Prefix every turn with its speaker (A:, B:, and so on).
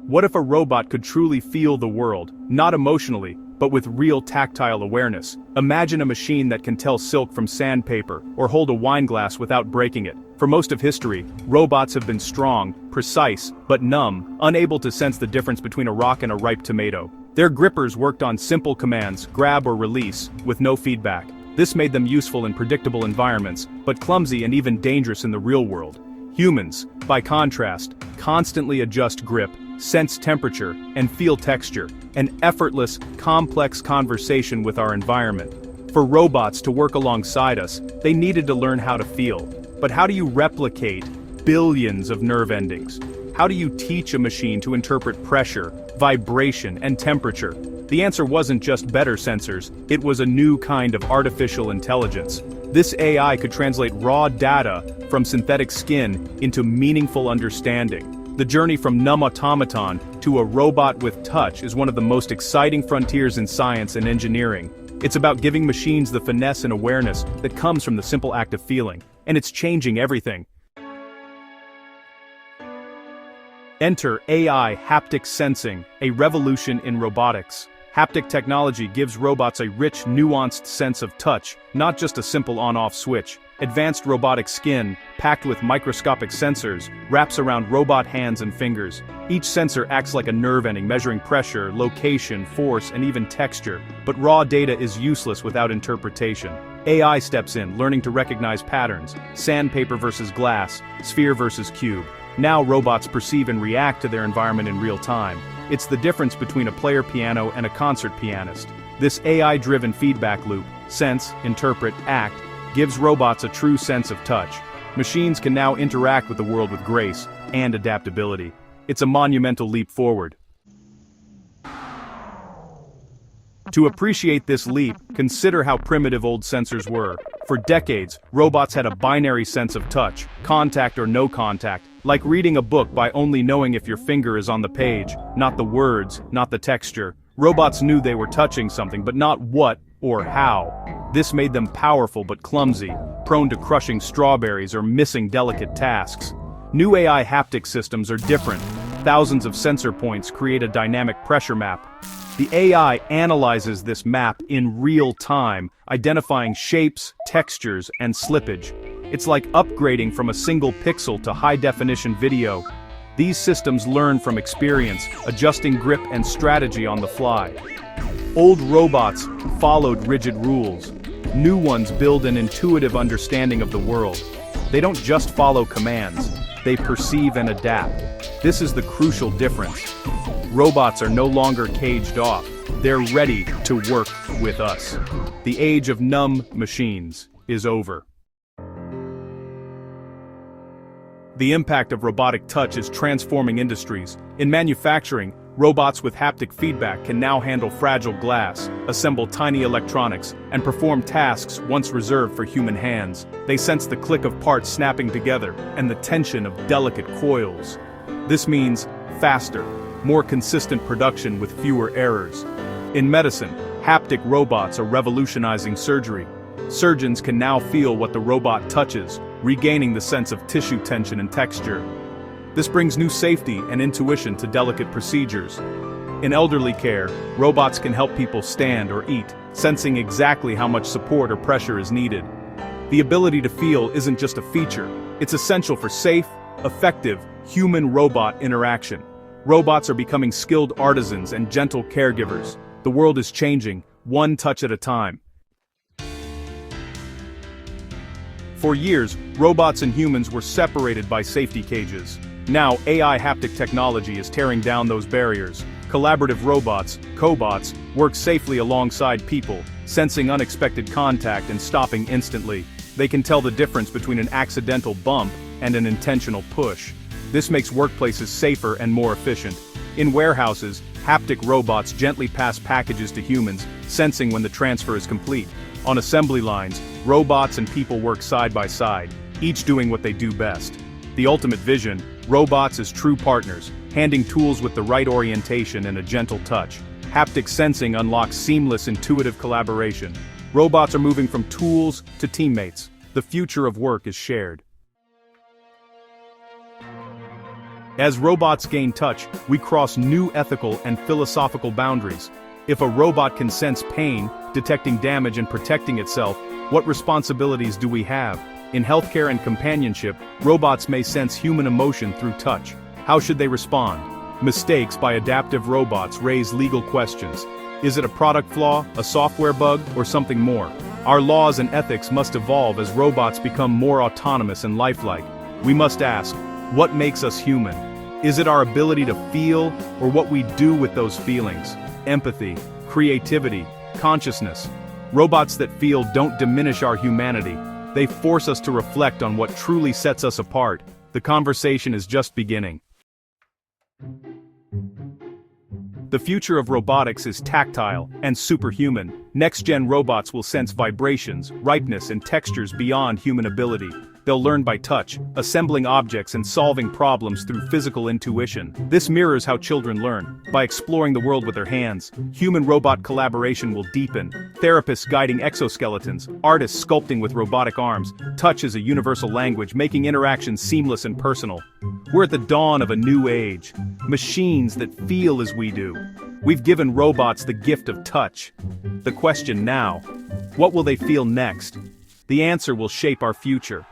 A: What if a robot could truly feel the world, not emotionally, but with real tactile awareness? Imagine a machine that can tell silk from sandpaper, or hold a wine glass without breaking it. For most of history, robots have been strong, precise, but numb, unable to sense the difference between a rock and a ripe tomato. Their grippers worked on simple commands, grab or release, with no feedback. This made them useful in predictable environments, but clumsy and even dangerous in the real world. Humans, by contrast, constantly adjust grip, sense temperature, and feel texture, an effortless, complex conversation with our environment. For robots to work alongside us, they needed to learn how to feel. But how do you replicate billions of nerve endings? How do you teach a machine to interpret pressure, vibration, and temperature? The answer wasn't just better sensors, it was a new kind of artificial intelligence. This AI could translate raw data from synthetic skin into meaningful understanding. The journey from numb automaton to a robot with touch is one of the most exciting frontiers in science and engineering. It's about giving machines the finesse and awareness that comes from the simple act of feeling, and it's changing everything. Enter AI haptic sensing, a revolution in robotics. Haptic technology gives robots a rich, nuanced sense of touch, not just a simple on-off switch. Advanced robotic skin, packed with microscopic sensors, wraps around robot hands and fingers. Each sensor acts like a nerve ending, measuring pressure, location, force, and even texture. But raw data is useless without interpretation. AI steps in, learning to recognize patterns: sandpaper versus glass, sphere versus cube. Now robots perceive and react to their environment in real time. It's the difference between a player piano and a concert pianist. This AI-driven feedback loop, sense, interpret, act, gives robots a true sense of touch. Machines can now interact with the world with grace and adaptability. It's a monumental leap forward. To appreciate this leap, consider how primitive old sensors were. For decades, robots had a binary sense of touch, contact or no contact, like reading a book by only knowing if your finger is on the page, not the words, not the texture. Robots knew they were touching something, but not what or how. This made them powerful but clumsy, prone to crushing strawberries or missing delicate tasks. New AI haptic systems are different. Thousands of sensor points create a dynamic pressure map. The AI analyzes this map in real time, identifying shapes, textures, and slippage. It's like upgrading from a single pixel to high-definition video. These systems learn from experience, adjusting grip and strategy on the fly. Old robots followed rigid rules. New ones build an intuitive understanding of the world. They don't just follow commands, they perceive and adapt. This is the crucial difference. Robots are no longer caged off. They're ready to work with us. The age of numb machines is over. The impact of robotic touch is transforming industries. In manufacturing, robots with haptic feedback can now handle fragile glass, assemble tiny electronics, and perform tasks once reserved for human hands. They sense the click of parts snapping together and the tension of delicate coils. This means faster, more consistent production with fewer errors. In medicine, haptic robots are revolutionizing surgery. Surgeons can now feel what the robot touches, regaining the sense of tissue tension and texture. This brings new safety and intuition to delicate procedures. In elderly care, robots can help people stand or eat, sensing exactly how much support or pressure is needed. The ability to feel isn't just a feature, it's essential for safe, effective, human-robot interaction. Robots are becoming skilled artisans and gentle caregivers. The world is changing, one touch at a time. For years, robots and humans were separated by safety cages. Now, AI haptic technology is tearing down those barriers. Collaborative robots, cobots, work safely alongside people, sensing unexpected contact and stopping instantly. They can tell the difference between an accidental bump and an intentional push. This makes workplaces safer and more efficient. In warehouses, haptic robots gently pass packages to humans, sensing when the transfer is complete. On assembly lines, robots and people work side by side, each doing what they do best. The ultimate vision: robots as true partners, handing tools with the right orientation and a gentle touch. Haptic sensing unlocks seamless, intuitive collaboration. Robots are moving from tools to teammates. The future of work is shared. As robots gain touch, we cross new ethical and philosophical boundaries. If a robot can sense pain, detecting damage and protecting itself, what responsibilities do we have? In healthcare and companionship, robots may sense human emotion through touch. How should they respond? Mistakes by adaptive robots raise legal questions. Is it a product flaw, a software bug, or something more? Our laws and ethics must evolve as robots become more autonomous and lifelike. We must ask, what makes us human? Is it our ability to feel, or what we do with those feelings? Empathy, creativity, consciousness. Robots that feel don't diminish our humanity. They force us to reflect on what truly sets us apart. The conversation is just beginning. The future of robotics is tactile and superhuman. Next-gen robots will sense vibrations, ripeness, and textures beyond human ability. They'll learn by touch, assembling objects and solving problems through physical intuition. This mirrors how children learn. By exploring the world with their hands, human-robot collaboration will deepen. Therapists guiding exoskeletons, artists sculpting with robotic arms. Touch is a universal language, making interactions seamless and personal. We're at the dawn of a new age. Machines that feel as we do. We've given robots the gift of touch. The question now, what will they feel next? The answer will shape our future.